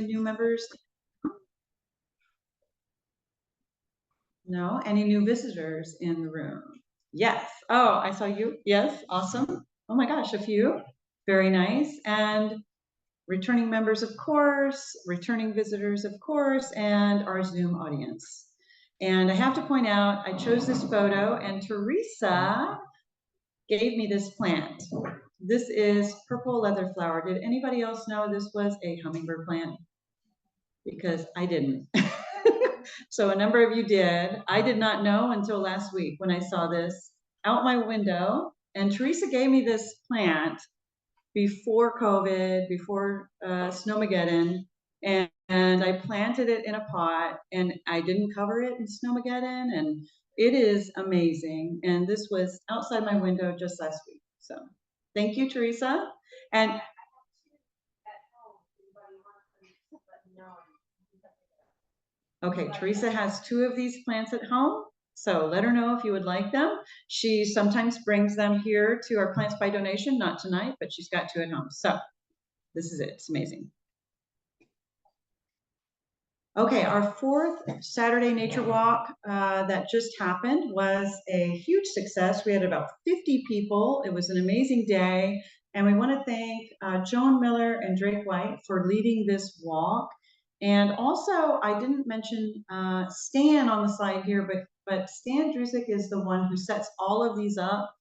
new members? No? Any new visitors in the room? Yes. Oh, I saw you. Yes. Awesome. Oh my gosh, a few. Very nice. And returning members, of course, returning visitors, of course, and our Zoom audience. And I have to point out, I chose this photo, and Teresa gave me this plant. This is purple leather flower. Did anybody else know this was a hummingbird plant? Because I didn't. So a number of you did. I did not know until last week when I saw this out my window. And Teresa gave me this plant before COVID, before Snowmageddon, and I planted it in a pot, and I didn't cover it in Snowmageddon, and it is amazing. And this was outside my window just last week. So thank you, Teresa. And okay, Teresa has 2 of these plants at home, so let her know if you would like them. She sometimes brings them here to our Plants by Donation, not tonight, but she's got 2 at home. So this is it. It's amazing. Okay, our 4th Saturday Nature Walk that just happened was a huge success. We had about 50 people. It was an amazing day, and we want to thank Joan Miller and Drake White for leading this walk. And also, I didn't mention Stan on the slide here, but Stan Drusick is the one who sets all of these up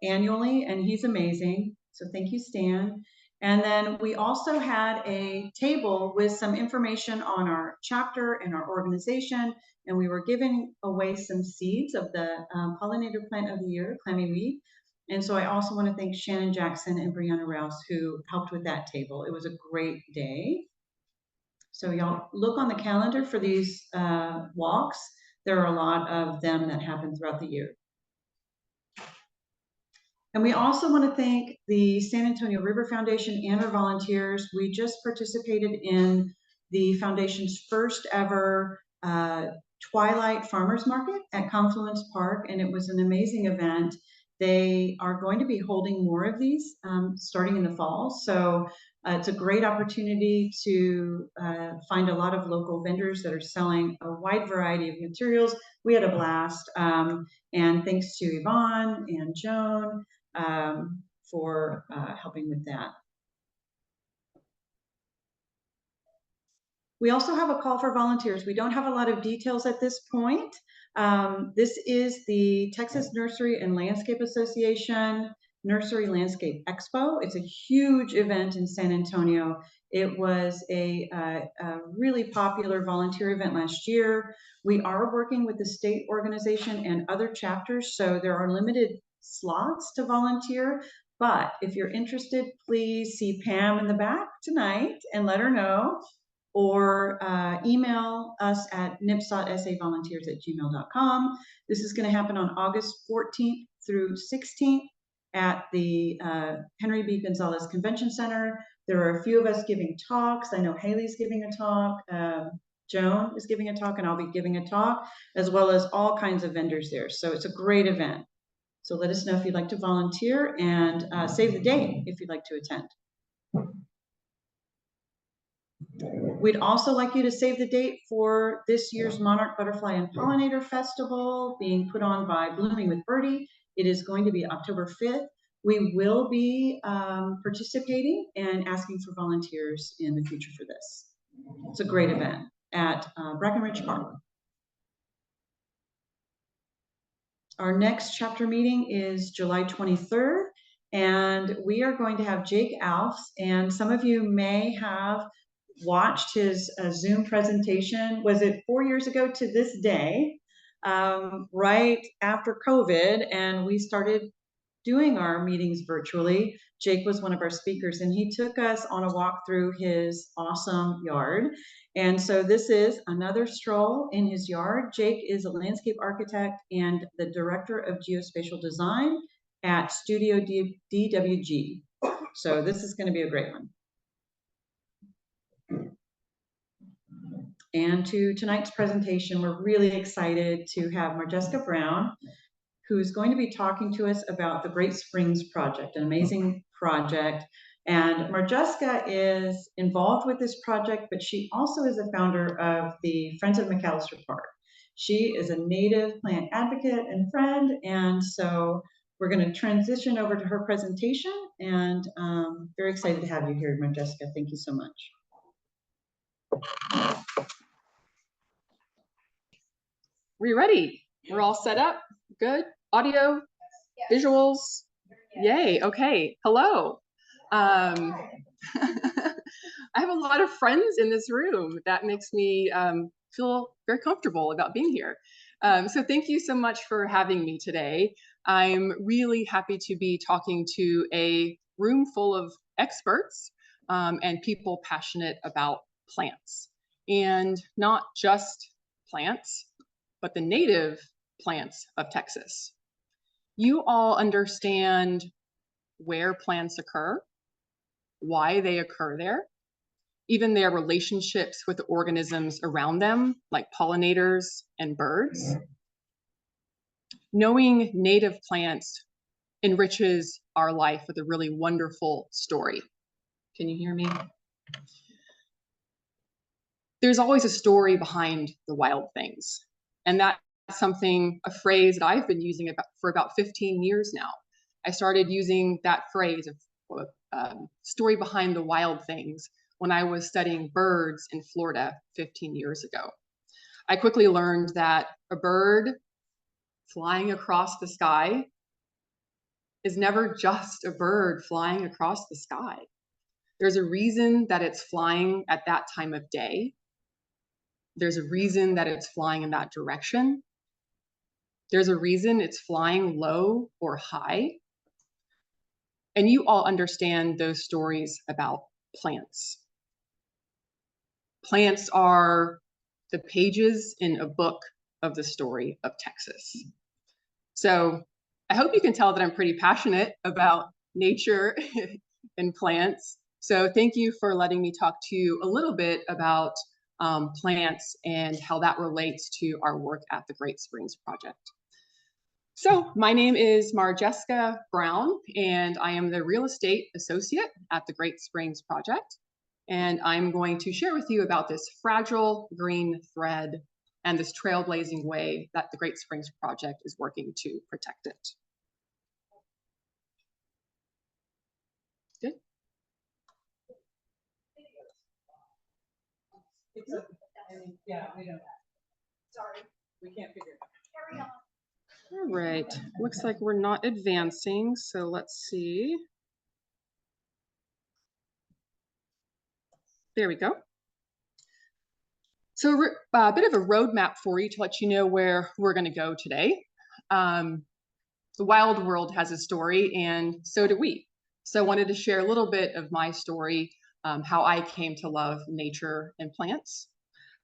annually, and he's amazing. So thank you, Stan. And then we also had a table with some information on our chapter and our organization, and we were giving away some seeds of the pollinator plant of the year, clammy weed. And so I also want to thank Shannon Jackson and Brianna Rouse who helped with that table. It was a great day. So y'all look on the calendar for these walks. There are a lot of them that happen throughout the year. And we also want to thank the San Antonio River Foundation and our volunteers. We just participated in the foundation's first ever Twilight Farmers Market at Confluence Park, and it was an amazing event. They are going to be holding more of these starting in the fall. So it's a great opportunity to find a lot of local vendors that are selling a wide variety of materials. We had a blast. And thanks to Yvonne and Joan for helping with that. We also have a call for volunteers. We don't have a lot of details at this point. This is the Texas Nursery and Landscape Association Nursery Landscape Expo. It's a huge event in San Antonio. It was a really popular volunteer event last year. We are working with the state organization and other chapters, so there are limited slots to volunteer. But if you're interested, please see Pam in the back tonight and let her know, or email us at nipsotsavolunteers@gmail.com. This is going to happen on August 14th through 16th at the Henry B. Gonzalez Convention Center. There are a few of us giving talks. I know Haley's giving a talk. Joan is giving a talk, and I'll be giving a talk, as well as all kinds of vendors there. So it's a great event. So let us know if you'd like to volunteer, and save the date if you'd like to attend. We'd also like you to save the date for this year's Monarch Butterfly and Pollinator Festival being put on by Blooming with Birdie. It is going to be October 5th. We will be participating and asking for volunteers in the future for this. It's a great event at Breckenridge Park. Our next chapter meeting is July 23rd, and we are going to have Jake Alfs, and some of you may have watched his Zoom presentation. Was it 4 years ago to this day, right after COVID, and we started doing our meetings virtually. Jake was one of our speakers, and he took us on a walk through his awesome yard. And so this is another stroll in his yard. Jake is a landscape architect and the director of geospatial design at Studio DWG. So this is going to be a great one. And to tonight's presentation, we're really excited to have Marjesca Brown, who's going to be talking to us about the Great Springs Project, an amazing project. And Marjesca is involved with this project, but she also is a founder of the Friends of McAllister Park. She is a native plant advocate and friend, and so we're going to transition over to her presentation, and very excited to have you here, Marjesca. Thank you so much. We're ready. We're all set up. Good. Audio, visuals. Yay. Okay. Hello. I have a lot of friends in this room. That makes me feel very comfortable about being here. So thank you so much for having me today. I'm really happy to be talking to a room full of experts and people passionate about plants, and not just plants, but the native plants of Texas. You all understand where plants occur, why they occur there, even their relationships with the organisms around them, like pollinators and birds. Knowing native plants enriches our life with a really wonderful story. Can you hear me? There's always a story behind the wild things. And that's something, a phrase that I've been using for about 15 years now. I started using that phrase of story behind the wild things when I was studying birds in Florida 15 years ago. I quickly learned that a bird flying across the sky is never just a bird flying across the sky. There's a reason that it's flying at that time of day. There's a reason that it's flying in that direction. There's a reason it's flying low or high. And you all understand those stories about plants. Plants are the pages in a book of the story of Texas. So I hope you can tell that I'm pretty passionate about nature and plants. So thank you for letting me talk to you a little bit about plants and how that relates to our work at the Great Springs Project. So my name is Marjesca Brown, and I am the real estate associate at the Great Springs Project. And I'm going to share with you about this fragile green thread and this trailblazing way that the Great Springs Project is working to protect it. Good. Yeah, we don't. Sorry, we can't figure it out. Carry on. All right, looks like we're not advancing, so let's see. There we go. So a bit of a roadmap for you to let you know where we're going to go today. The wild world has a story, and so do we. So I wanted to share a little bit of my story, how I came to love nature and plants.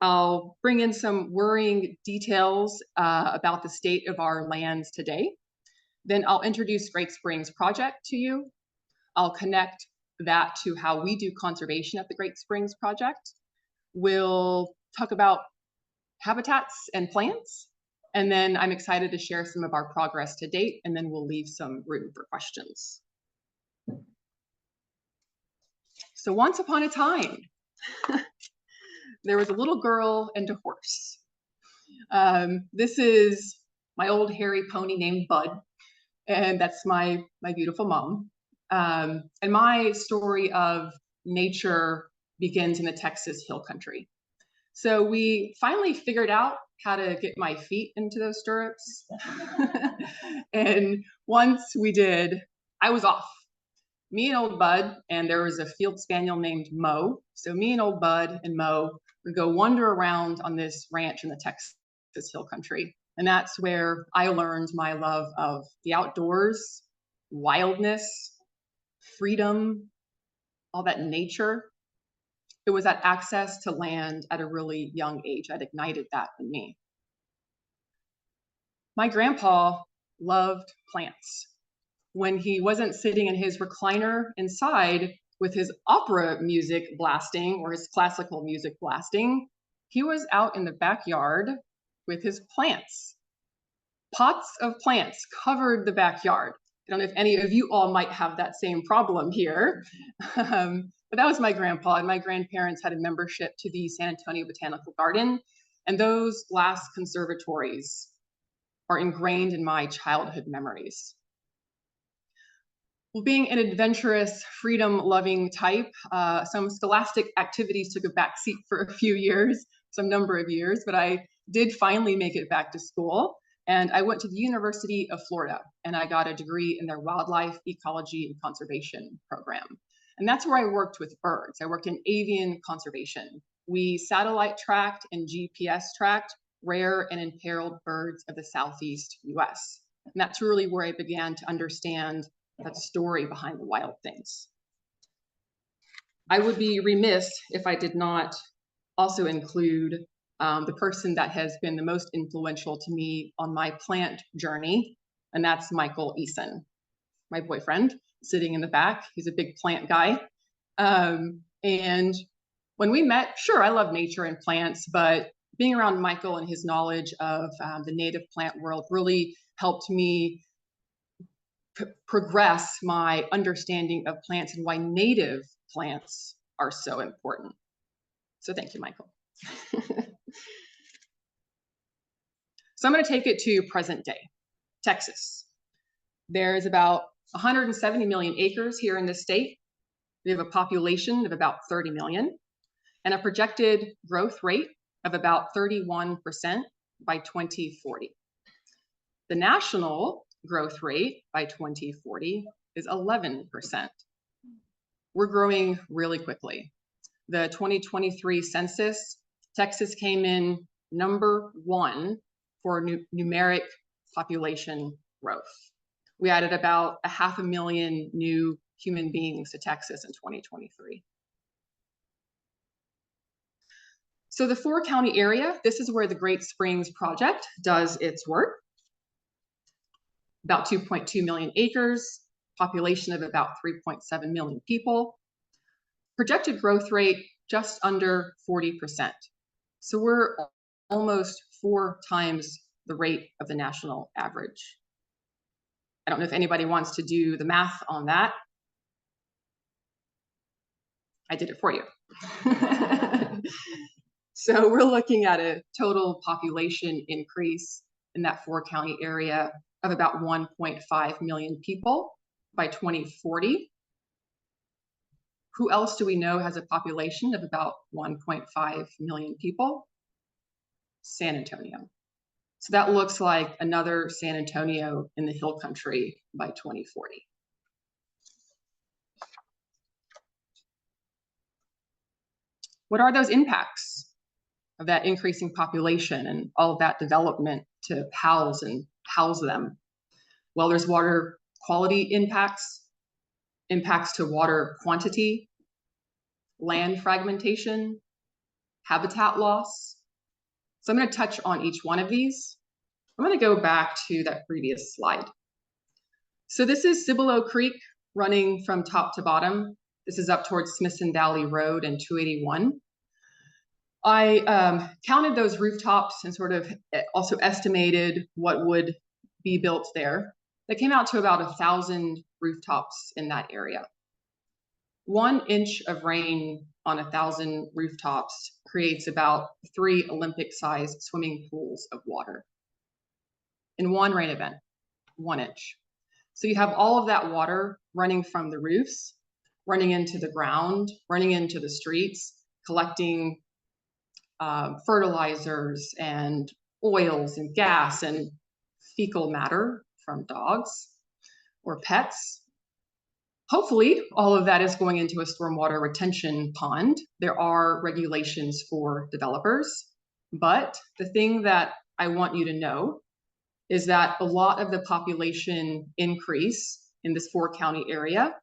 I'll bring in some worrying details about the state of our lands today. Then I'll introduce Great Springs Project to you. I'll connect that to how we do conservation at the Great Springs Project. We'll talk about habitats and plants. And then I'm excited to share some of our progress to date, and then we'll leave some room for questions. So once upon a time, there was a little girl and a horse. This is my old hairy pony named Bud, and that's my beautiful mom. And my story of nature begins in the Texas Hill Country. So we finally figured out how to get my feet into those stirrups. And once we did, I was off. Me and old Bud, and there was a field spaniel named Mo. So me and old Bud and Mo would go wander around on this ranch in the Texas Hill Country. And that's where I learned my love of the outdoors, wildness, freedom, all that nature. It was that access to land at a really young age that ignited that in me. My grandpa loved plants. When he wasn't sitting in his recliner inside with his opera music blasting or his classical music blasting, he was out in the backyard with his plants. Pots of plants covered the backyard. don't know if any of you all might have that same problem here. But that was my grandpa, and my grandparents had a membership to the San Antonio Botanical Garden. And those last conservatories are ingrained in my childhood memories. Well, being an adventurous, freedom-loving type, some scholastic activities took a backseat for a few years, some number of years, but I did finally make it back to school. And I went to the University of Florida, and I got a degree in their wildlife ecology and conservation program. And that's where I worked with birds. I worked in avian conservation. We satellite tracked and GPS tracked rare and imperiled birds of the Southeast US. And that's really where I began to understand that story behind the wild things. I would be remiss if I did not also include the person that has been the most influential to me on my plant journey, and that's Michael Eason, my boyfriend, sitting in the back. He's a big plant guy. And when we met, sure, I love nature and plants, but being around Michael and his knowledge of the native plant world really helped me progress my understanding of plants and why native plants are so important. So thank you, Michael. So I'm going to take it to present day, Texas. There's about 170 million acres here in this state. We have a population of about 30 million and a projected growth rate of about 31% by 2040. The national growth rate by 2040 is 11%. We're growing really quickly. The 2023 census, Texas came in #1 for numeric population growth. We added about 500,000 new human beings to Texas in 2023. So the 4-county area, this is where the Great Springs Project does its work. About 2.2 million acres, population of about 3.7 million people. Projected growth rate just under 40%. So we're almost 4 times the rate of the national average. I don't know if anybody wants to do the math on that. I did it for you. So we're looking at a total population increase in that 4-county area of about 1.5 million people by 2040. Who else do we know has a population of about 1.5 million people? San Antonio. So that looks like another San Antonio in the hill country by 2040. What are those impacts of that increasing population and all of that development to house them? Well, there's water quality impacts, impacts to water quantity, land fragmentation, habitat loss. So I'm going to touch on each one of these. I'm going to go back to that previous slide. So this is Cibolo Creek running from top to bottom. This is up towards Smithson Valley Road and 281. I counted those rooftops and sort of also estimated what would be built there. That came out to about 1,000 rooftops in that area. 1 inch of rain on 1,000 rooftops creates about 3 Olympic-sized swimming pools of water in one rain event, 1 inch. So you have all of that water running from the roofs, running into the ground, running into the streets, collecting fertilizers and oils and gas and fecal matter from dogs or pets. Hopefully, all of that is going into a stormwater retention pond. There are regulations for developers, but the thing that I want you to know is that a lot of the population increase in this 4-county area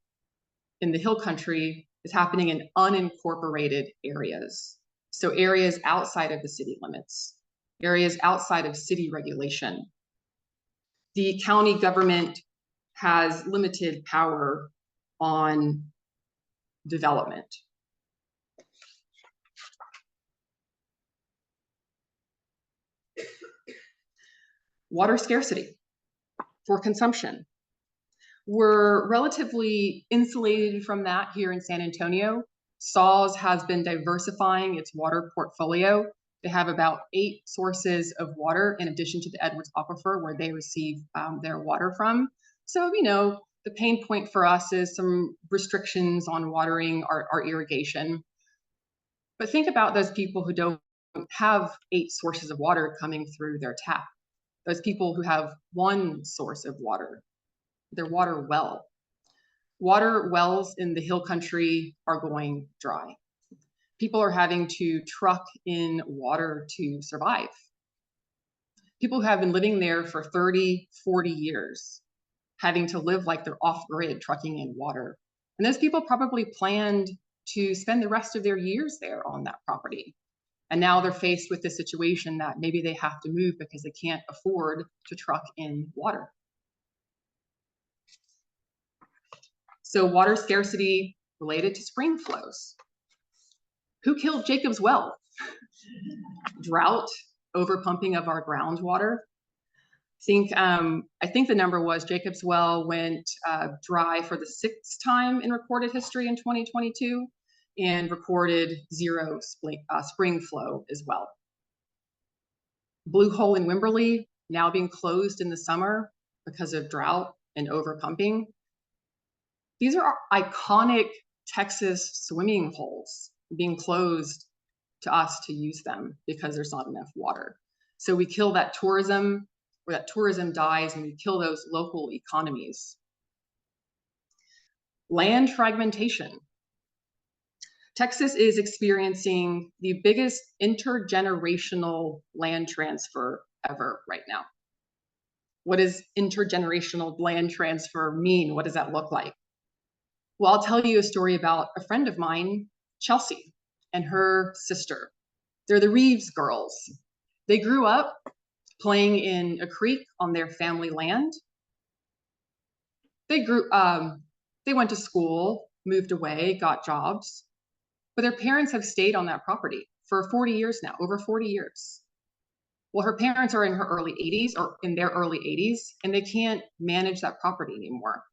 in the hill country is happening in unincorporated areas. So areas outside of the city limits, areas outside of city regulation. The county government has limited power on development. Water scarcity for consumption. We're relatively insulated from that here in San Antonio. SAWS has been diversifying its water portfolio. They have about 8 sources of water in addition to the Edwards Aquifer where they receive their water from. So, you know, the pain point for us is some restrictions on watering our irrigation. But think about those people who don't have 8 sources of water coming through their tap. Those people who have 1 source of water, their water well. Water wells in the hill country are going dry. People are having to truck in water to survive. People who have been living there for 30, 40 years, having to live like they're off-grid trucking in water. And those people probably planned to spend the rest of their years there on that property. And now they're faced with the situation that maybe they have to move because they can't afford to truck in water. So water scarcity related to spring flows. Who killed Jacob's well? Drought, overpumping of our groundwater. I think the number was Jacob's well went dry for the 6th time in recorded history in 2022 and recorded 0 spring flow as well. Blue Hole in Wimberley now being closed in the summer because of drought and overpumping. These are iconic Texas swimming holes being closed to us to use them because there's not enough water. So we kill that tourism, or that tourism dies, and we kill those local economies. Land fragmentation. Texas is experiencing the biggest intergenerational land transfer ever right now. What does intergenerational land transfer mean? What does that look like? Well, I'll tell you a story about a friend of mine, Chelsea, and her sister. They're the Reeves girls. They grew up playing in a creek on their family land. They went to school, moved away, got jobs, but their parents have stayed on that property for 40 years now, over 40 years. Well, her parents are in their early 80s, and they can't manage that property anymore.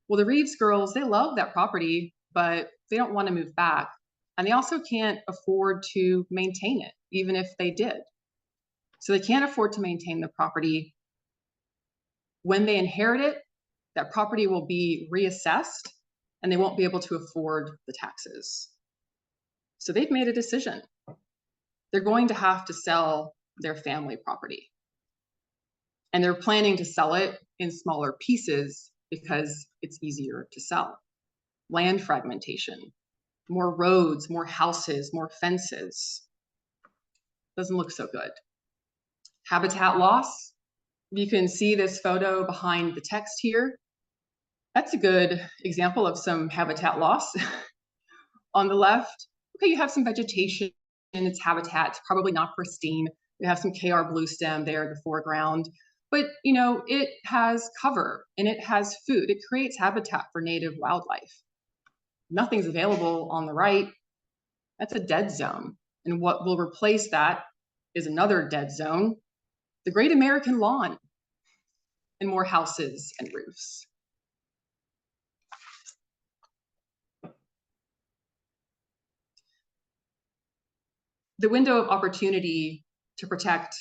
Well, the Reeves girls, they love that property, but they don't want to move back. And they also can't afford to maintain it, even if they did. So they can't afford to maintain the property. When they inherit it, that property will be reassessed and they won't be able to afford the taxes. So they've made a decision. They're going to have to sell their family property. And they're planning to sell it in smaller pieces because it's easier to sell. Land fragmentation, more roads, more houses, more fences. Doesn't look so good. Habitat loss. You can see this photo behind the text here. That's a good example of some habitat loss. On the left, okay, you have some vegetation in its habitat. It's probably not pristine. You have some KR bluestem there in the foreground. But you know, it has cover and it has food. It creates habitat for native wildlife. Nothing's available on the right. That's a dead zone. And what will replace that is another dead zone, the Great American Lawn, and more houses and roofs. The window of opportunity to protect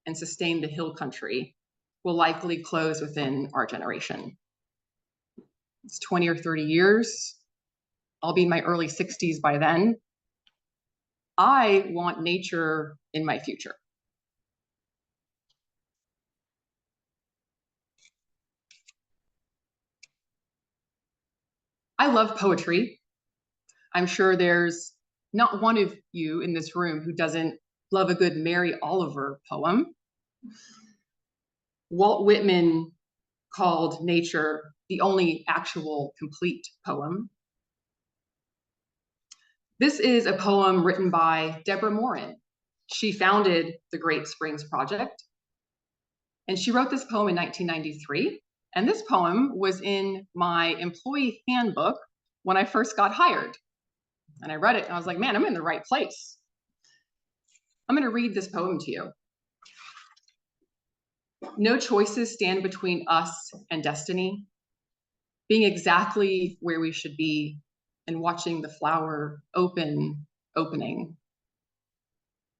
and sustain the hill country will likely close within our generation. It's 20 or 30 years. I'll be in my early 60s by then. I want nature in my future. I love poetry. I'm sure there's not one of you in this room who doesn't love a good Mary Oliver poem. Walt Whitman called nature the only actual complete poem. This is a poem written by Deborah Morin. She founded the Great Springs Project, and she wrote this poem in 1993. And this poem was in my employee handbook when I first got hired. And I read it and I was like, man, I'm in the right place. I'm going to read this poem to you. No choices stand between us and destiny. being exactly where we should be and watching the flower opening.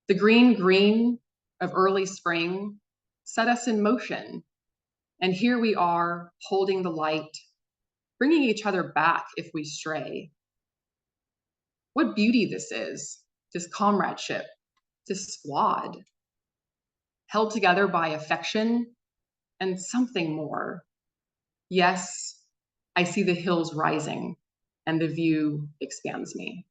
The green of early spring set us in motion. And here we are holding the light, bringing each other back if we stray. What beauty this is, this comradeship, this squad, held together by affection and something more. Yes, I see the hills rising and the view expands me.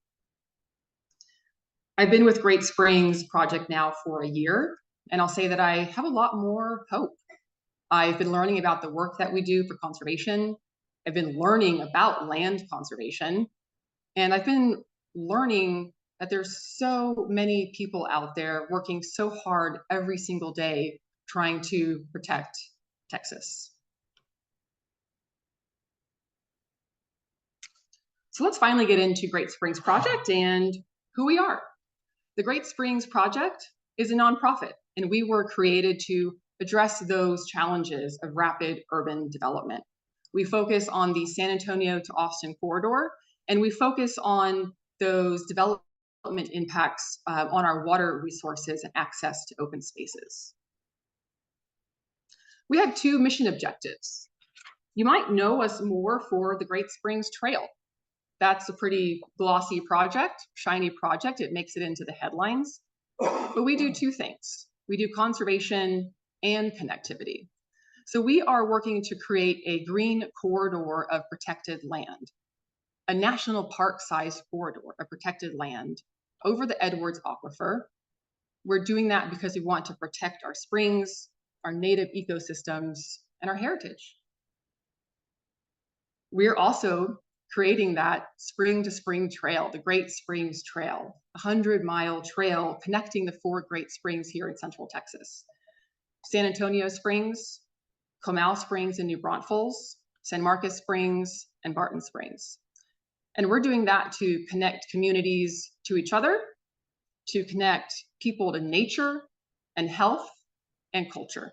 I've been with Great Springs Project now for a year, and I'll say that I have a lot more hope. I've been learning about the work that we do for conservation. I've been learning about land conservation, and I've been learning that there's so many people out there working so hard every single day trying to protect Texas. So let's finally get into Great Springs Project and who we are. The Great Springs Project is a nonprofit, and we were created to address those challenges of rapid urban development. We focus on the San Antonio to Austin corridor, and we focus on those development impacts on our water resources and access to open spaces. We have two mission objectives. You might know us more for the Great Springs Trail. That's a pretty glossy project, shiny project. It makes it into the headlines. But we do two things. We do conservation and connectivity. So we are working to create a green corridor of protected land, a national park-sized corridor of protected land over the Edwards Aquifer. We're doing that because we want to protect our springs, our native ecosystems, and our heritage. We're also creating that spring to spring trail, the Great Springs Trail, a 100-mile trail connecting the 4 Great Springs here in Central Texas. San Antonio Springs, Comal Springs in New Braunfels, San Marcos Springs, and Barton Springs. And we're doing that to connect communities to each other, to connect people to nature and health and culture.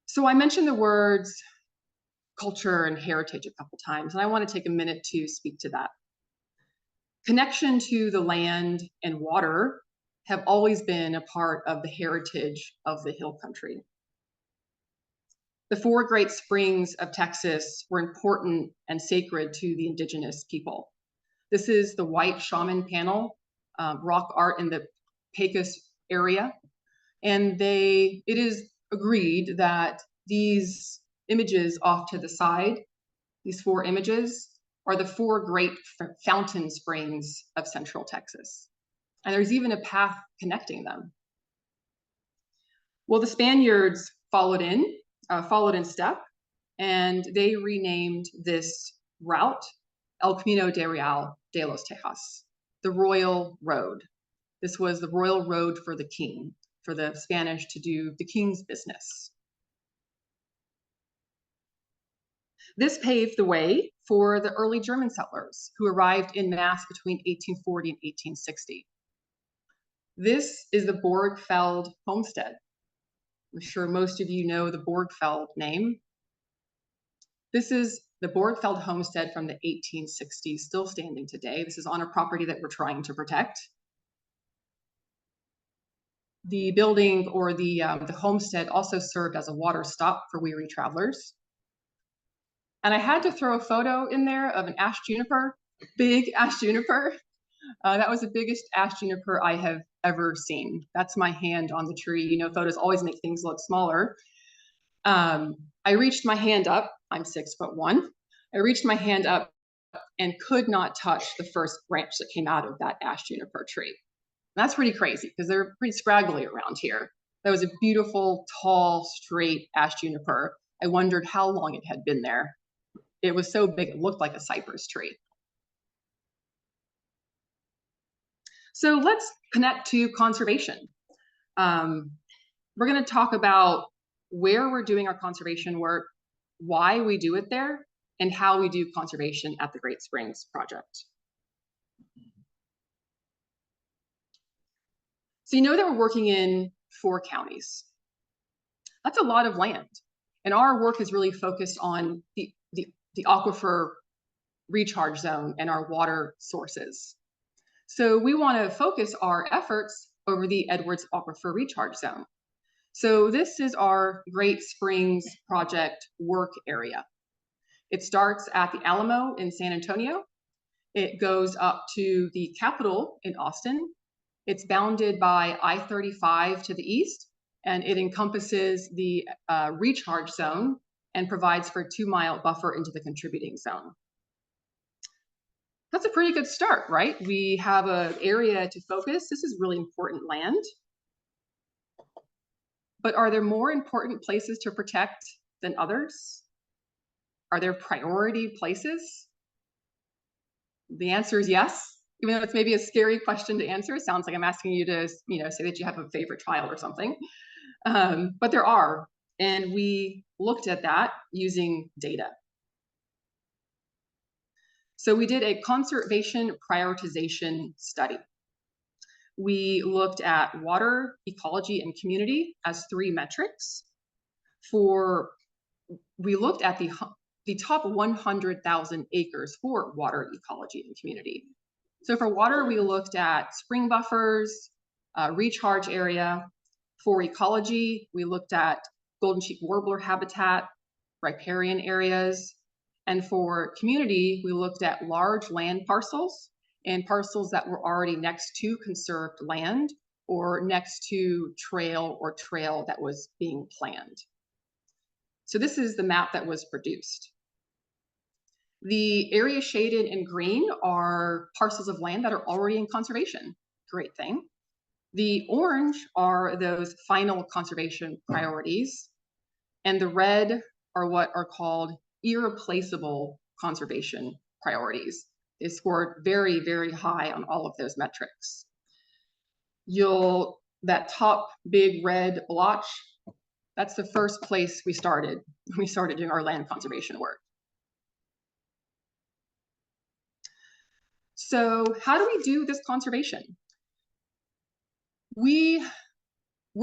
So I mentioned the words culture and heritage a couple times, and I want to take a minute to speak to that. Connection to the land and water have always been a part of the heritage of the Hill Country. The 4 Great Springs of Texas were important and sacred to the indigenous people. This is the white shaman panel, rock art in the Pecos area, and it is agreed that these images off to the side, these 4 images, are the 4 great fountain springs of Central Texas. And there's even a path connecting them. Well, the Spaniards followed in step, and they renamed this route El Camino de Real de los Tejas, the Royal Road. This was the royal road for the king, for the Spanish to do the king's business. This paved the way for the early German settlers who arrived in mass between 1840 and 1860. This is the Borgfeld homestead. I'm sure most of you know the Borgfeld name. This is the Borgfeld homestead from the 1860s, still standing today. This is on a property that we're trying to protect. The building or the homestead also served as a water stop for weary travelers. And I had to throw a photo in there of an ash juniper, big ash juniper. That was the biggest ash juniper I have ever seen. That's my hand on the tree. You know, photos always make things look smaller. I reached my hand up. I'm 6'1". I reached my hand up and could not touch the first branch that came out of that ash juniper tree. And that's pretty crazy because they're pretty scraggly around here. That was a beautiful, tall, straight ash juniper. I wondered how long it had been there. It was so big, it looked like a cypress tree. So let's connect to conservation. We're going to talk about where we're doing our conservation work, why we do it there, and how we do conservation at the Great Springs Project. So you know that we're working in 4 counties. That's a lot of land. And our work is really focused on the aquifer recharge zone and our water sources. So we want to focus our efforts over the Edwards Aquifer Recharge Zone. So this is our Great Springs Project work area. It starts at the Alamo in San Antonio. It goes up to the Capitol in Austin. It's bounded by I-35 to the east, and it encompasses the recharge zone and provides for a 2-mile buffer into the contributing zone. That's a pretty good start, right? We have an area to focus. This is really important land. But are there more important places to protect than others? Are there priority places? The answer is yes, even though it's maybe a scary question to answer. It sounds like I'm asking you to, say that you have a favorite child or something. But there are, and we looked at that using data. So we did a conservation prioritization study. We looked at water, ecology, and community as 3 metrics. We looked at the top 100,000 acres for water, ecology, and community. So for water, we looked at spring buffers, recharge area. For ecology, we looked at golden cheek warbler habitat, riparian areas. And for community, we looked at large land parcels and parcels that were already next to conserved land or next to trail that was being planned. So this is the map that was produced. The areas shaded in green are parcels of land that are already in conservation. Great thing. The orange are those final conservation priorities, and the red are what are called irreplaceable conservation priorities. They scored very, very high on all of those metrics. That top big red blotch, that's the first place we started. We started doing our land conservation work. So how do we do this conservation? We're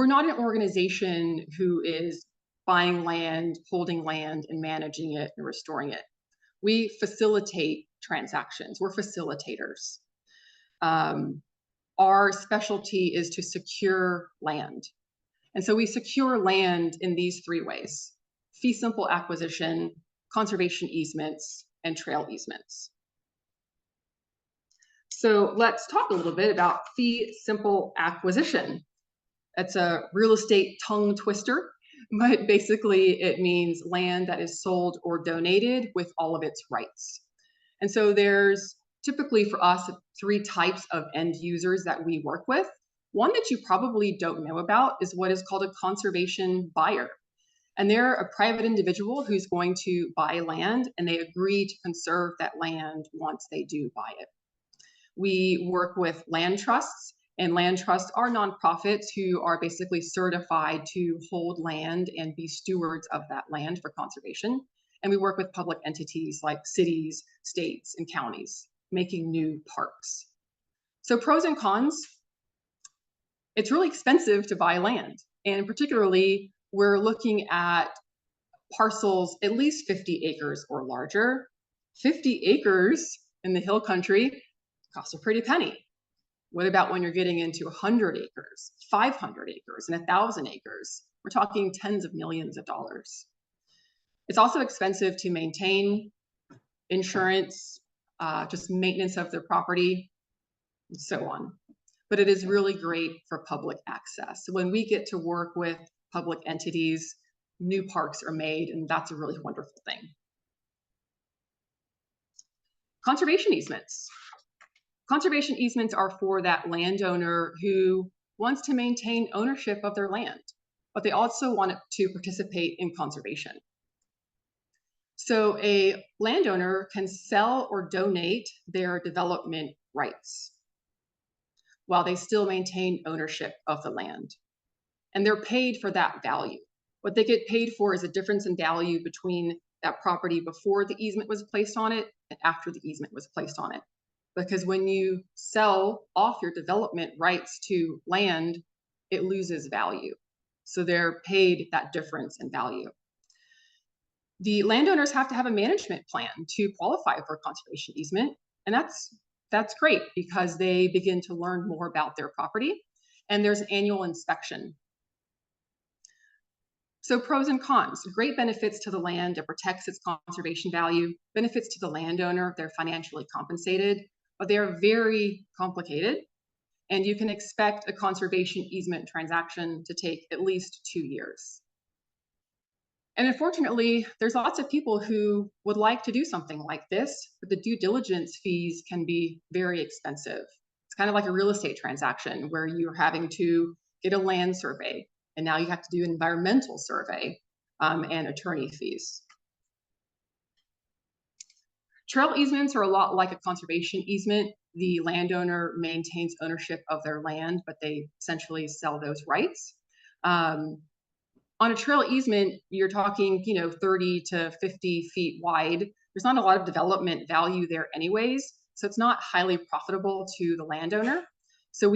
not an organization who is buying land, holding land, and managing it and restoring it. We facilitate transactions. We're facilitators. Our specialty is to secure land. And so we secure land in these 3 ways: fee simple acquisition, conservation easements, and trail easements. So let's talk a little bit about fee simple acquisition. That's a real estate tongue twister, but basically it means land that is sold or donated with all of its rights. And so there's typically for us 3 types of end users that we work with. One that you probably don't know about is what is called a conservation buyer. And they're a private individual who's going to buy land, and they agree to conserve that land once they do buy it. We work with land trusts, and land trusts are nonprofits who are basically certified to hold land and be stewards of that land for conservation. And we work with public entities like cities, states, and counties, making new parks. So pros and cons: it's really expensive to buy land. And particularly, we're looking at parcels at least 50 acres or larger. 50 acres in the hill country costs a pretty penny. What about when you're getting into 100 acres, 500 acres, and 1,000 acres? We're talking tens of millions of dollars. It's also expensive to maintain, insurance, just maintenance of the property, and so on. But it is really great for public access. So when we get to work with public entities, new parks are made, and that's a really wonderful thing. Conservation easements. Conservation easements are for that landowner who wants to maintain ownership of their land, but they also want to participate in conservation. So a landowner can sell or donate their development rights while they still maintain ownership of the land. And they're paid for that value. What they get paid for is a difference in value between that property before the easement was placed on it and after the easement was placed on it. Because when you sell off your development rights to land, it loses value. So they're paid that difference in value. The landowners have to have a management plan to qualify for conservation easement. And that's great because they begin to learn more about their property, and there's an annual inspection. So pros and cons: great benefits to the land, it protects its conservation value, benefits to the landowner, they're financially compensated, but they are very complicated. And you can expect a conservation easement transaction to take at least 2 years. And unfortunately, there's lots of people who would like to do something like this, but the due diligence fees can be very expensive. It's kind of like a real estate transaction where you're having to get a land survey, and now you have to do an environmental survey and attorney fees. Trail easements are a lot like a conservation easement. The landowner maintains ownership of their land, but they essentially sell those rights. On a trail easement, you're talking, 30 to 50 feet wide. There's not a lot of development value there anyways, so it's not highly profitable to the landowner. So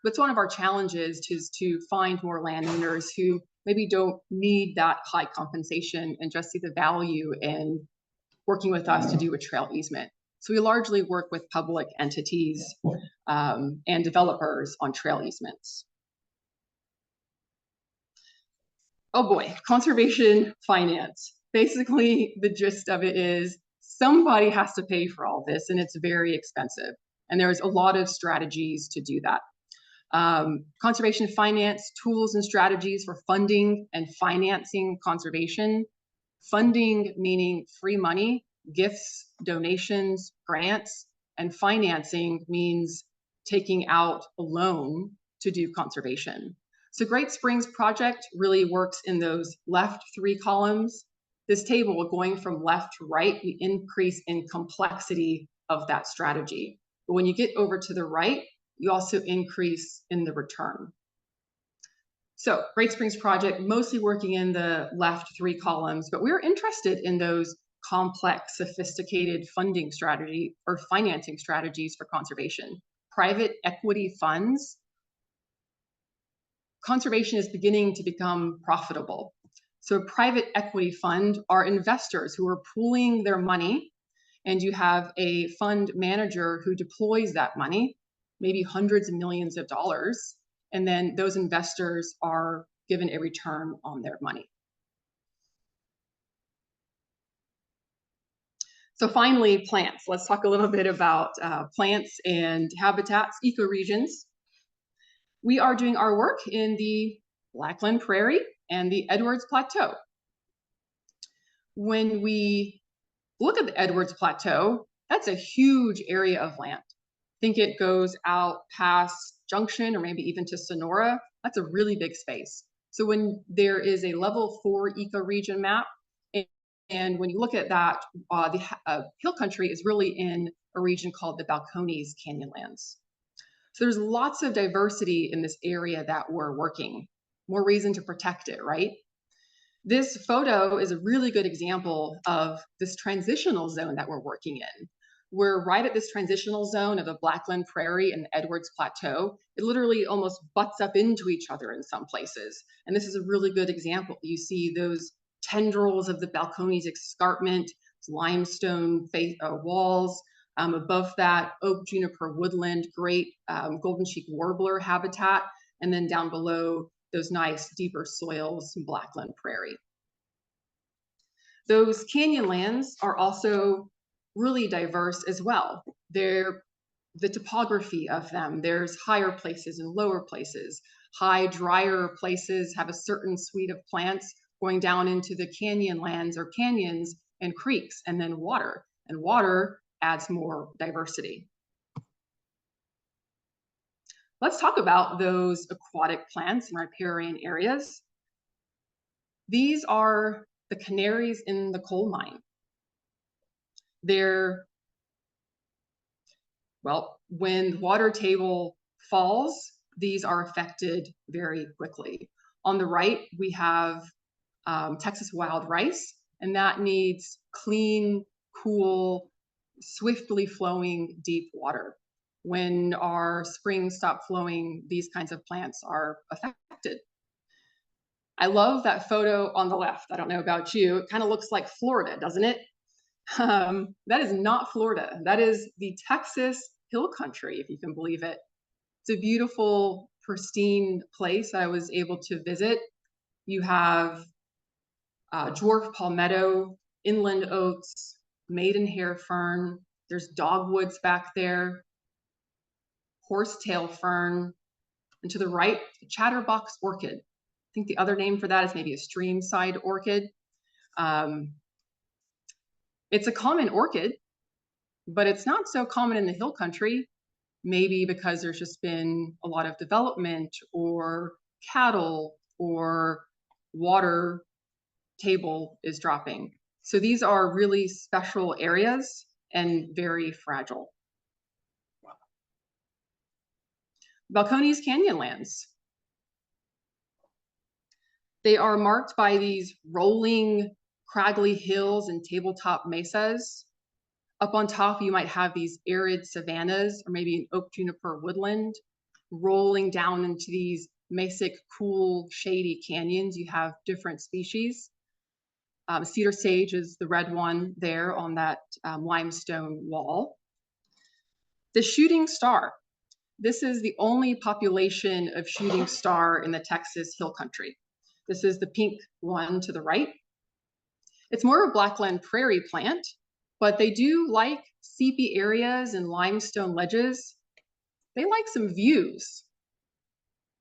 that's one of our challenges, is to find more landowners who maybe don't need that high compensation and just see the value in working with us to do a trail easement. So we largely work with public entities and developers on trail easements. Oh boy, conservation finance. Basically, the gist of it is somebody has to pay for all this, and it's very expensive. And there's a lot of strategies to do that. Conservation finance, tools and strategies for funding and financing conservation. Funding meaning free money, gifts, donations, grants, and financing means taking out a loan to do conservation. So Great Springs Project really works in those left 3 columns. This table, going from left to right, we increase in complexity of that strategy. But when you get over to the right, you also increase in the return. So Great Springs Project, mostly working in the left 3 columns, but we're interested in those complex, sophisticated funding strategy or financing strategies for conservation. Private equity funds. Conservation is beginning to become profitable. So a private equity fund are investors who are pooling their money, and you have a fund manager who deploys that money, maybe hundreds of millions of dollars, and then those investors are given a return on their money. So finally, plants. Let's talk a little bit about plants and habitats, ecoregions. We are doing our work in the Blackland Prairie and the Edwards Plateau. When we look at the Edwards Plateau, that's a huge area of land. I think it goes out past Junction or maybe even to Sonora. That's a really big space. So when there is a level 4 ecoregion map, and when you look at that, the hill country is really in a region called the Balcones Canyonlands. So there's lots of diversity in this area that we're working. More reason to protect it, right? This photo is a really good example of this transitional zone that we're working in. We're right at this transitional zone of the Blackland Prairie and Edwards Plateau. It literally almost butts up into each other in some places. And this is a really good example. You see those tendrils of the Balcones escarpment, limestone walls. Above that, oak juniper woodland, great golden cheek warbler habitat. And then down below, those nice deeper soils, Blackland Prairie. Those canyonlands are also really diverse as well. They're the topography of them. There's higher places and lower places. High, drier places have a certain suite of plants going down into the canyonlands or canyons and creeks, and then water. And water adds more diversity. Let's talk about those aquatic plants in riparian areas. These are the canaries in the coal mine. When the water table falls, these are affected very quickly. On the right, we have Texas wild rice, and that needs clean, cool, swiftly flowing deep water. When our springs stop flowing, these kinds of plants are affected. I love that photo on the left. I don't know about you. It kind of looks like Florida, doesn't it? That is not Florida. That is the Texas hill country, if you can believe it. It's a beautiful, pristine place I was able to visit. You have dwarf palmetto, inland oaks, maidenhair fern. There's dogwoods back there, horsetail fern, and to the right, a chatterbox orchid. I think the other name for that is maybe a streamside orchid. It's a common orchid, but it's not so common in the hill country, maybe because there's just been a lot of development or cattle or water table is dropping. So these are really special areas and very fragile. Balcones Canyonlands. They are marked by these rolling, craggly hills and tabletop mesas. Up on top, you might have these arid savannas or maybe an oak juniper woodland rolling down into these mesic, cool, shady canyons. You have different species. Cedar sage is the red one there on that limestone wall. The shooting star. This is the only population of shooting star in the Texas hill country. This is the pink one to the right. It's more of a blackland prairie plant, but they do like seepy areas and limestone ledges. They like some views.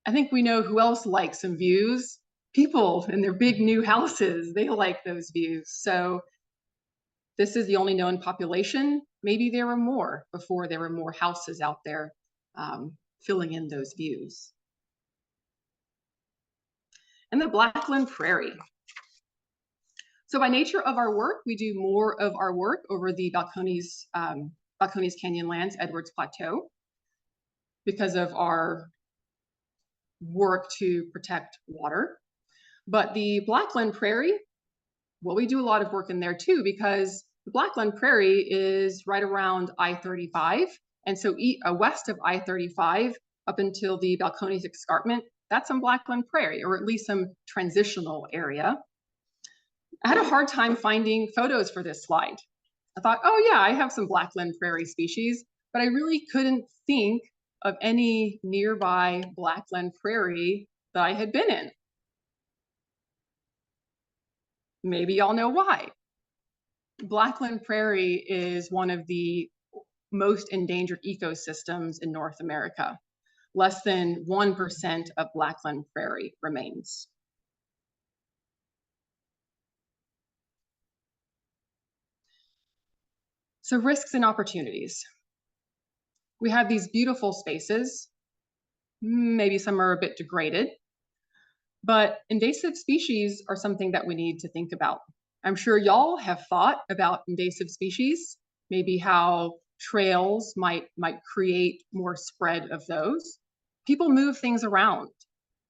I think we know who else likes some views. People in their big new houses, they like those views. So this is the only known population. Maybe there were more before there were more houses out there filling in those views. And the Blackland Prairie. So by nature of our work, we do more of our work over the Balcones Canyonlands, Edwards Plateau, because of our work to protect water. But the Blackland Prairie, well, we do a lot of work in there too, because the Blackland Prairie is right around I-35. And so west of I-35 up until the Balcones Escarpment, that's some Blackland Prairie, or at least some transitional area. I had a hard time finding photos for this slide. I thought, oh yeah, I have some Blackland Prairie species, but I really couldn't think of any nearby Blackland Prairie that I had been in. Maybe y'all know why. Blackland Prairie is one of the most endangered ecosystems in North America. Less than 1% of Blackland Prairie remains. So risks and opportunities. We have these beautiful spaces. Maybe some are a bit degraded, but invasive species are something that we need to think about. I'm sure y'all have thought about invasive species, maybe how trails might create more spread of those. People move things around.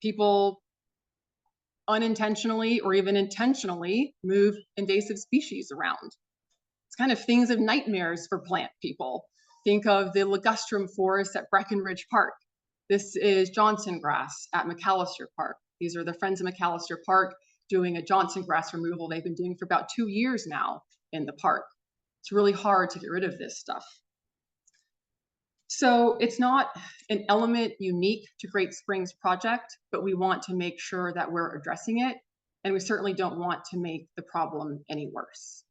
People unintentionally or even intentionally move invasive species around. It's kind of things of nightmares for plant people. Think of the ligustrum forest at Breckenridge Park. This is Johnson grass at McAllister Park. These are the Friends of McAllister Park doing a Johnson grass removal they've been doing for about 2 years now in the park. It's really hard to get rid of this stuff. So it's not an element unique to Great Springs Project, but we want to make sure that we're addressing it, and we certainly don't want to make the problem any worse.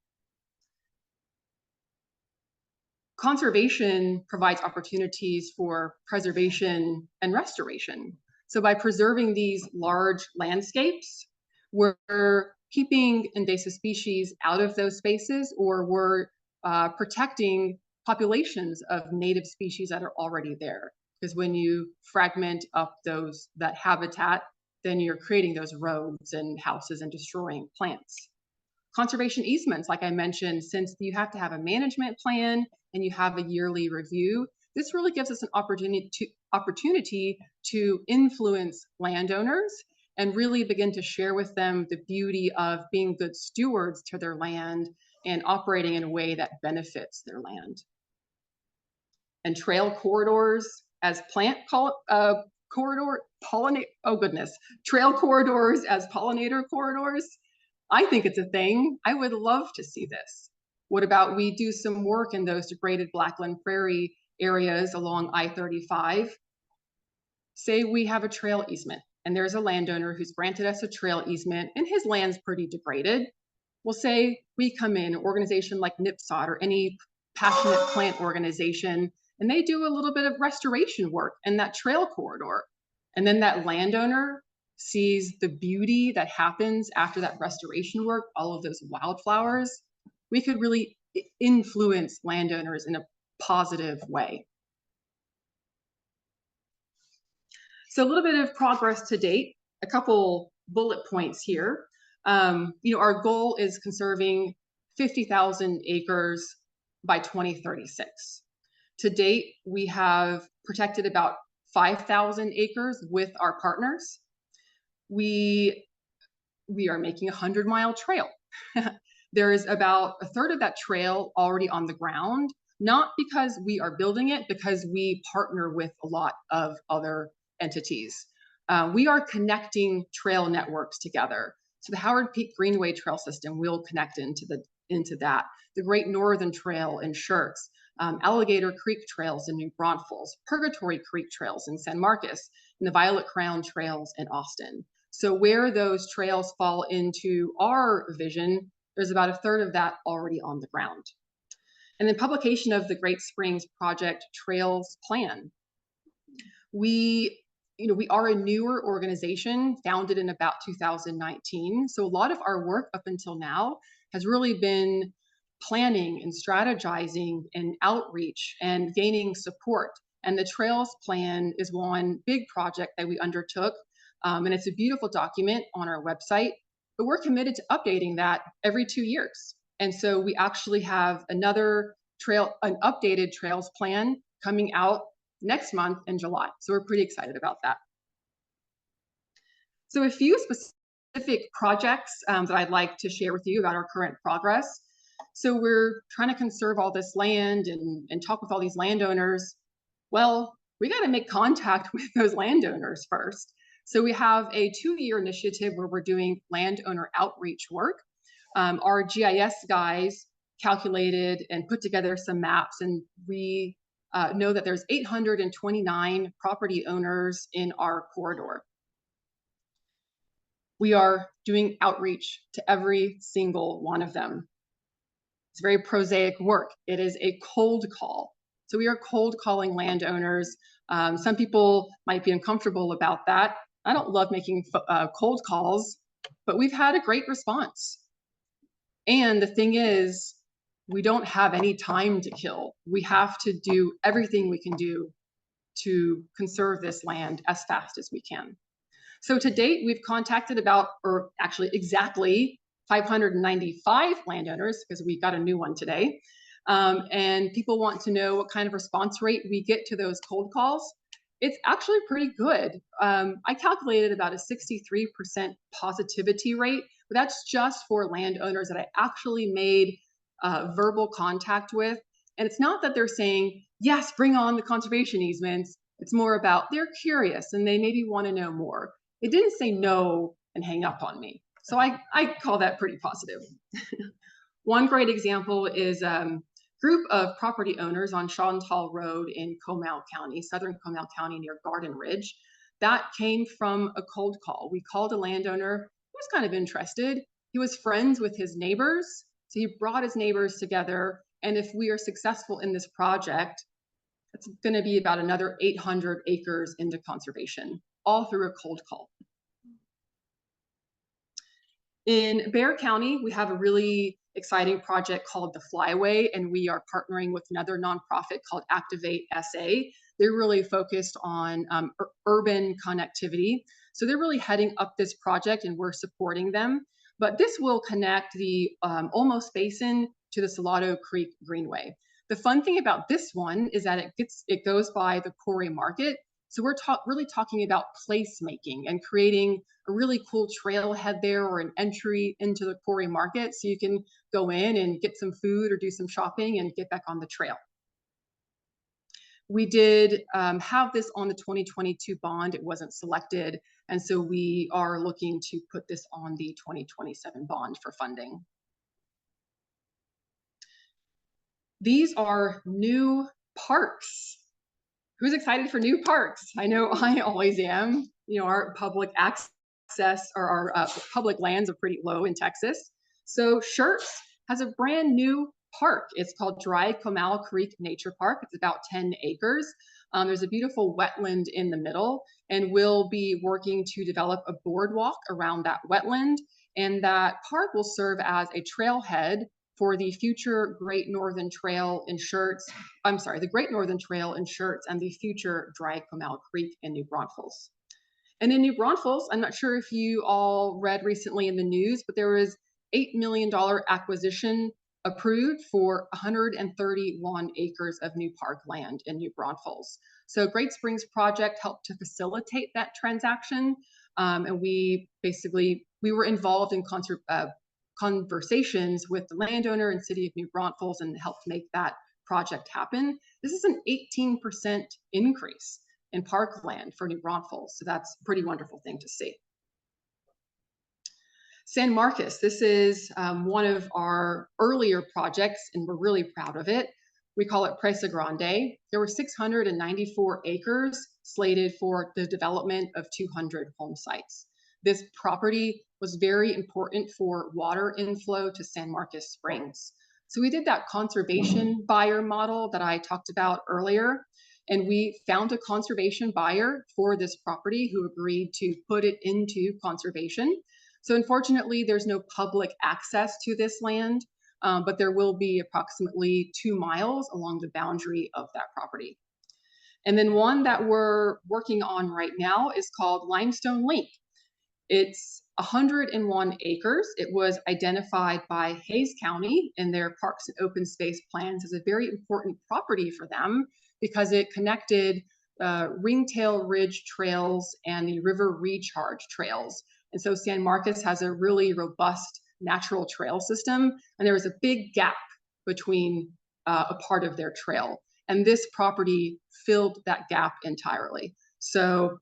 Conservation provides opportunities for preservation and restoration. So by preserving these large landscapes, we're keeping invasive species out of those spaces, or we're protecting populations of native species that are already there. Because when you fragment up that habitat, then you're creating those roads and houses and destroying plants. Conservation easements, like I mentioned, since you have to have a management plan and you have a yearly review, this really gives us an opportunity to influence landowners and really begin to share with them the beauty of being good stewards to their land and operating in a way that benefits their land. And trail corridors, as plant trail corridors as pollinator corridors. I think it's a thing. I would love to see this. What about we do some work in those degraded Blackland Prairie areas along I-35? Say we have a trail easement and there's a landowner who's granted us a trail easement and his land's pretty degraded. We'll say we come in, an organization like NIPSOT or any passionate plant organization, and they do a little bit of restoration work in that trail corridor. And then that landowner sees the beauty that happens after that restoration work, all of those wildflowers. We could really influence landowners in a positive way. So a little bit of progress to date, a couple bullet points here. Our goal is conserving 50,000 acres by 2036. To date, we have protected about 5,000 acres with our partners. We are making a 100-mile trail. There is about a third of that trail already on the ground, not because we are building it, because we partner with a lot of other entities. We are connecting trail networks together. So the Howard Peak Greenway Trail System will connect into that. The Great Northern Trail in Schertz, Alligator Creek Trails in New Braunfels, Purgatory Creek Trails in San Marcos, and the Violet Crown Trails in Austin. So where those trails fall into our vision, there's about a third of that already on the ground. And then publication of the Great Springs Project Trails Plan. We are a newer organization founded in about 2019. So a lot of our work up until now has really been planning and strategizing and outreach and gaining support. And the Trails Plan is one big project that we undertook. And it's a beautiful document on our website, but we're committed to updating that every 2 years. And so we actually have an updated Trails Plan coming out next month in July. So we're pretty excited about that. So a few specific projects that I'd like to share with you about our current progress. So we're trying to conserve all this land and talk with all these landowners. Well, we got to make contact with those landowners first. So we have a 2-year initiative where we're doing landowner outreach work. Our GIS guys calculated and put together some maps, and we know that there's 829 property owners in our corridor. We are doing outreach to every single one of them. It's very prosaic work. It is a cold call. So we are cold calling landowners. Some people might be uncomfortable about that. I don't love making cold calls, but we've had a great response. And the thing is, we don't have any time to kill. We have to do everything we can do to conserve this land as fast as we can. So to date, we've contacted exactly 595 landowners, because we got a new one today. And people want to know what kind of response rate we get to those cold calls. It's actually pretty good. I calculated about a 63% positivity rate, but that's just for landowners that I actually made verbal contact with. And it's not that they're saying, yes, bring on the conservation easements. It's more about they're curious and they maybe want to know more. It didn't say no and hang up on me. So I call that pretty positive. One great example is group of property owners on Chantal Road in Comal County, southern Comal County near Garden Ridge. That came from a cold call. We called a landowner who was kind of interested. He was friends with his neighbors. So he brought his neighbors together. And if we are successful in this project, it's going to be about another 800 acres into conservation, all through a cold call. In Bexar County, we have a really exciting project called the Flyway, and we are partnering with another nonprofit called Activate SA. They're really focused on urban connectivity. So they're really heading up this project and we're supporting them. But this will connect the Olmos Basin to the Salado Creek Greenway. The fun thing about this one is that it goes by the Quarry Market. So we're really talking about placemaking and creating a really cool trailhead there, or an entry into the Quarry Market, so you can go in and get some food or do some shopping and get back on the trail. we did have this on the 2022 bond. It wasn't selected. And so we are looking to put this on the 2027 bond for funding. These are new parks. Who's excited for new parks? I know I always am. You know, our public access or our public lands are pretty low in Texas. So Schertz has a brand new park. It's called Dry Comal Creek Nature Park. It's about 10 acres. There's a beautiful wetland in the middle, and we'll be working to develop a boardwalk around that wetland. And that park will serve as a trailhead for the future Great Northern Trail in Schertz. I'm sorry, the Great Northern Trail in Schertz and the future Dry Comal Creek in New Braunfels. And in New Braunfels, I'm not sure if you all read recently in the news, but there was $8 million acquisition approved for 131 acres of new park land in New Braunfels. So Great Springs Project helped to facilitate that transaction. And we were involved in conversations with the landowner and city of New Braunfels and helped make that project happen. This is an 18% increase in parkland for New Braunfels. So that's a pretty wonderful thing to see. San Marcos, this is one of our earlier projects, and we're really proud of it. We call it Presa Grande. There were 694 acres slated for the development of 200 home sites. This property was very important for water inflow to San Marcos Springs. So we did that conservation buyer model that I talked about earlier, and we found a conservation buyer for this property who agreed to put it into conservation. So unfortunately, there's no public access to this land, but there will be approximately 2 miles along the boundary of that property. And then one that we're working on right now is called Limestone Link. It's 101 acres. It was identified by Hays County in their Parks and Open Space plans as a very important property for them because it connected Ringtail Ridge trails and the River Recharge trails. And so San Marcos has a really robust natural trail system, and there was a big gap between a part of their trail. And this property filled that gap entirely. So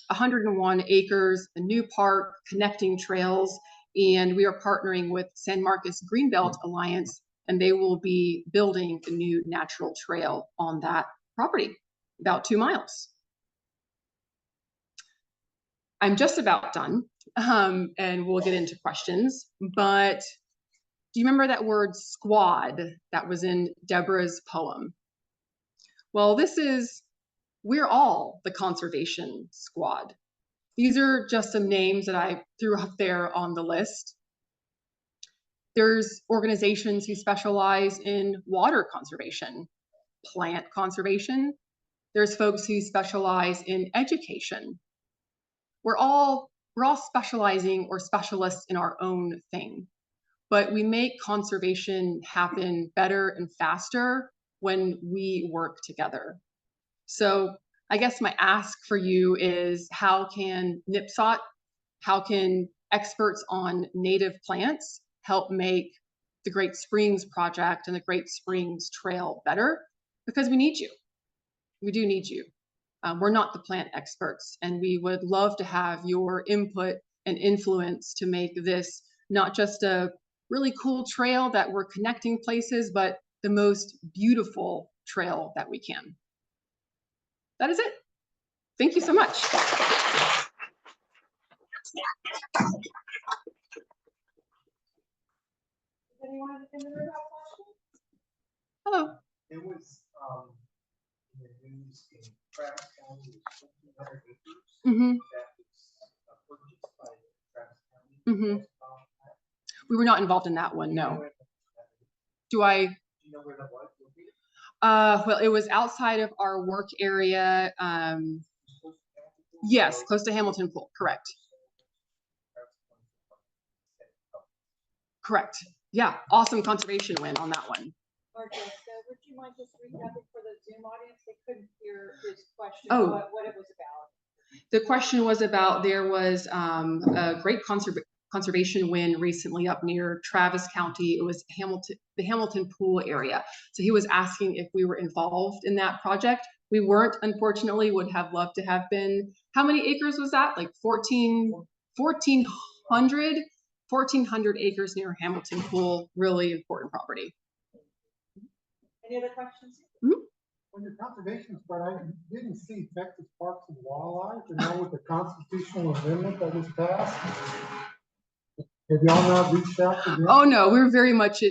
101 acres, a new park, connecting trails, and we are partnering with San Marcos Greenbelt Alliance, and they will be building a new natural trail on that property, about 2 miles. I'm just about done, and we'll get into questions, but do you remember that word squad that was in Deborah's poem? Well, we're all the conservation squad. These are just some names that I threw up there on the list. There's organizations who specialize in water conservation, plant conservation. There's folks who specialize in education. We're all specializing or specialists in our own thing, but we make conservation happen better and faster when we work together. So I guess my ask for you is, how can NIPSOT, how can experts on native plants help make the Great Springs Project and the Great Springs Trail better? Because we need you. We do need you. We're not the plant experts, and we would love to have your input and influence to make this not just a really cool trail that we're connecting places, but the most beautiful trail that we can. That is it. Thank you so much. Hello. It was in the news in Travis County, 1,500 acres. Mm-hmm. That was purchased by Travis County. Mm-hmm. We were not involved in that one, no. Do you know where that was? Well, it was outside of our work area. Yes, close to Hamilton Pool, correct. Correct. Yeah, awesome conservation win on that one. Marjesca, would you mind just recapping for the Zoom audience? They couldn't hear his question, what it was about. The question was about, there was a great conservation win recently up near Travis County. It was the Hamilton Pool area. So he was asking if we were involved in that project. We weren't, unfortunately. Would have loved to have been. How many acres was that? Like 1,400 acres near Hamilton Pool. Really important property. Any other questions? On your conservation part, I didn't see Texas Parks and Wildlife, and now with the constitutional amendment that was passed. Have y'all not reached out to them? Oh no, we're very much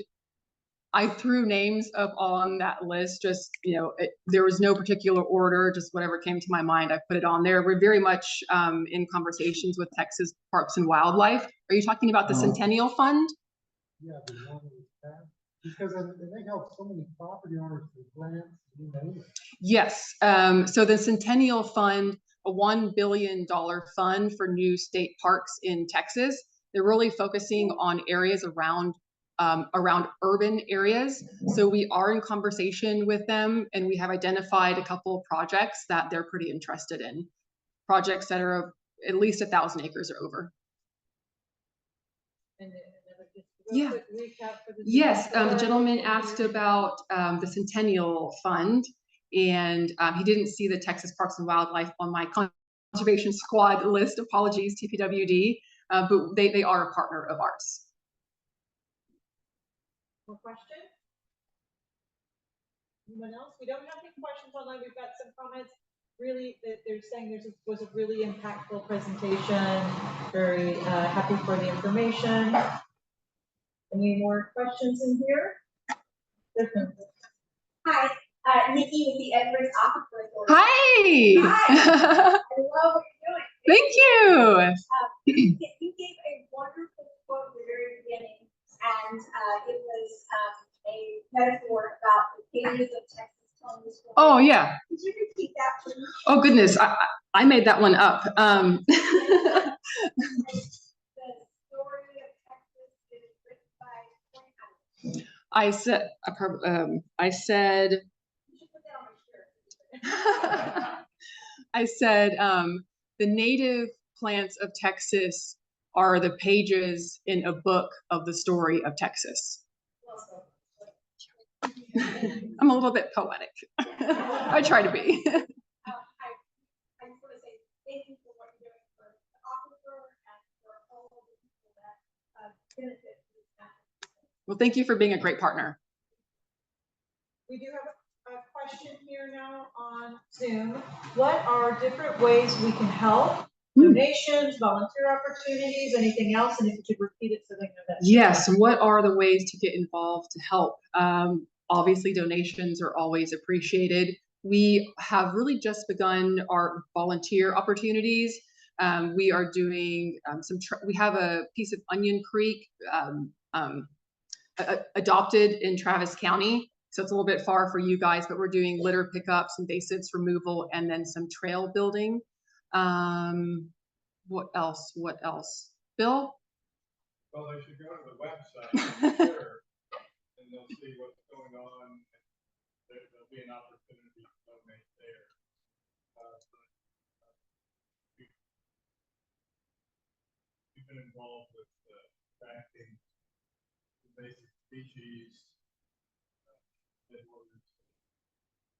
I threw names up on that list. Just, you know, there was no particular order, just whatever came to my mind, I put it on there. We're very much in conversations with Texas Parks and Wildlife. Are you talking about the Centennial Fund? Yeah, the one that was passed. Because they help so many property owners with grants. You name it. Yes. So the Centennial Fund, a $1 billion fund for new state parks in Texas. They're really focusing on areas around urban areas. So we are in conversation with them, and we have identified a couple of projects that they're pretty interested in. Projects that are at least 1,000 acres or over. Yeah. Yes, the gentleman asked about the Centennial Fund, and he didn't see the Texas Parks and Wildlife on my conservation squad list. Apologies, TPWD, but they are a partner of ours. More questions? Anyone else? We don't have any questions online. We've got some comments. Really, they're saying this was a really impactful presentation. Very happy for the information. Any more questions in here? Hi, Nikki with the Edwards Aquifer Authority. Hi. Hi. I love what you're doing. Thank you. You gave a wonderful quote at the very beginning, and it was a metaphor about the pages of Texas telling the story. Oh yeah. Could you repeat that, please? Oh goodness, I made that one up. The story of Texas is written by Point. I said, You should put that on my shirt. I said, the native plants of Texas are the pages in a book of the story of Texas. I'm a little bit poetic. I try to be. I just want to say thank you for what you're doing for the aquifer and for all of the people that benefit from this matter. Well, thank you for being a great partner. We do have a question here now on Zoom. What are different ways we can help? Donations, volunteer opportunities, anything else? And if you could repeat it so they know that. Yes. What are the ways to get involved to help? Obviously, donations are always appreciated. We have really just begun our volunteer opportunities. We are doing we have a piece of Onion Creek adopted in Travis County. So it's a little bit far for you guys, but we're doing litter pickup, some basics removal, and then some trail building. What else? Bill? Well, they should go to the website there, and they'll see what's going on. There'll be an opportunity to donate there. We've been involved with tracking invasive species,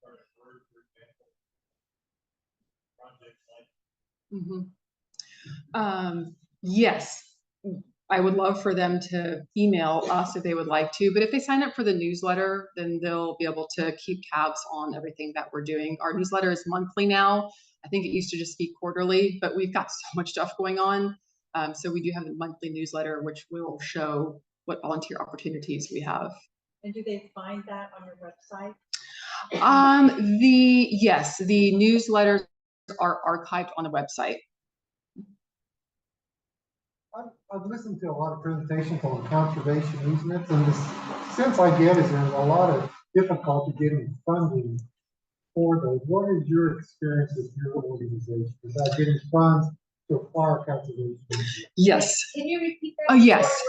for example, projects like. Yes, I would love for them to email us if they would like to, but if they sign up for the newsletter, then they'll be able to keep tabs on everything that we're doing. Our newsletter is monthly now. I think it used to just be quarterly, but we've got so much stuff going on. So we do have a monthly newsletter, which will show what volunteer opportunities we have. And do they find that on your website? Yes, the newsletters are archived on the website. I've listened to a lot of presentations on conservation easements, and the sense I get is there's a lot of difficulty getting funding for those. What is your experience with your organization about getting funds to acquire conservation easements? Yes. Can you repeat that? Oh, yes.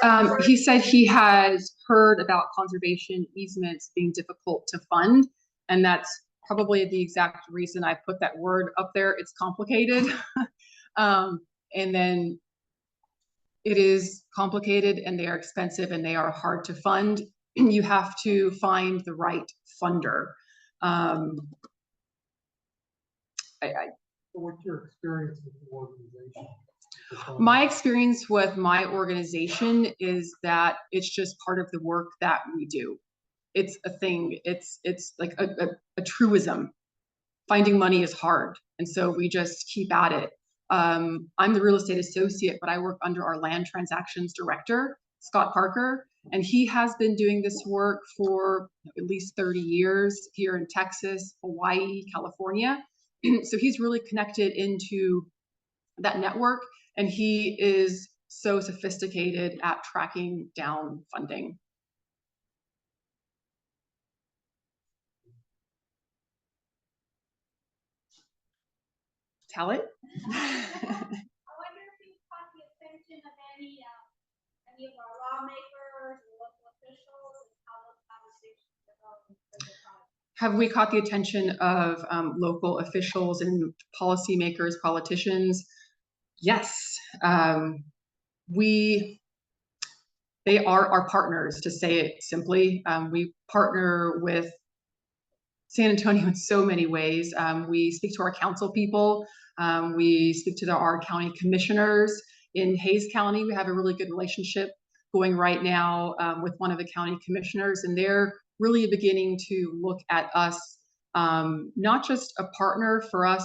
He said he has heard about conservation easements being difficult to fund, and that's probably the exact reason I put that word up there. It's complicated. And then It is complicated and they are expensive and they are hard to fund. You have to find the right funder. What's your experience with the organization? My experience with my organization is that it's just part of the work that we do. It's a thing. It's like a truism. Finding money is hard, and so we just keep at it. I'm the real estate associate, but I work under our land transactions director, Scott Parker, and he has been doing this work for at least 30 years here in Texas, Hawaii, California. So he's really connected into that network, and he is so sophisticated at tracking down funding. Tell it. I wonder if you caught the attention of any of our lawmakers and local officials and how those conversations are going for the project. Have we caught the attention of local officials and policymakers, politicians? Yes. They are our partners, to say it simply. We partner with San Antonio in so many ways. We speak to our council people. We speak to our county commissioners. In Hays County, we have a really good relationship going right now with one of the county commissioners, and they're really beginning to look at us, not just a partner for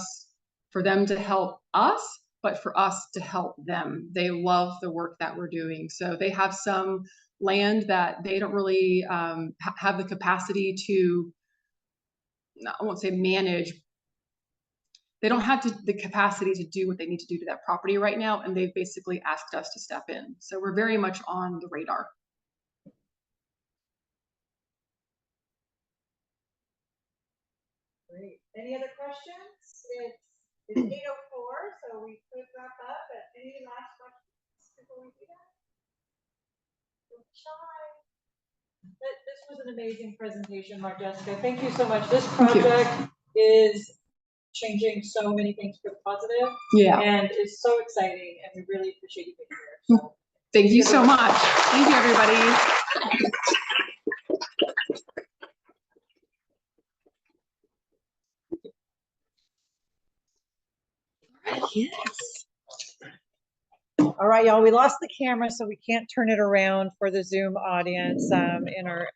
them to help us, but for us to help them. They love the work that we're doing. So they have some land that they don't really have the capacity to, I won't say manage. They don't have the capacity to do what they need to do to that property right now, and they've basically asked us to step in. So we're very much on the radar. Great. Any other questions? It's 8:04, so we could wrap up. But any last questions before we do that? Don't be shy. This was an amazing presentation, Marjesca. Thank you so much. This project is changing so many things for the positive. Yeah. And it's so exciting, and we really appreciate you being here. So. Thank you so much. Thank you, everybody. Yes. All right, y'all, we lost the camera, so we can't turn it around for the Zoom audience in our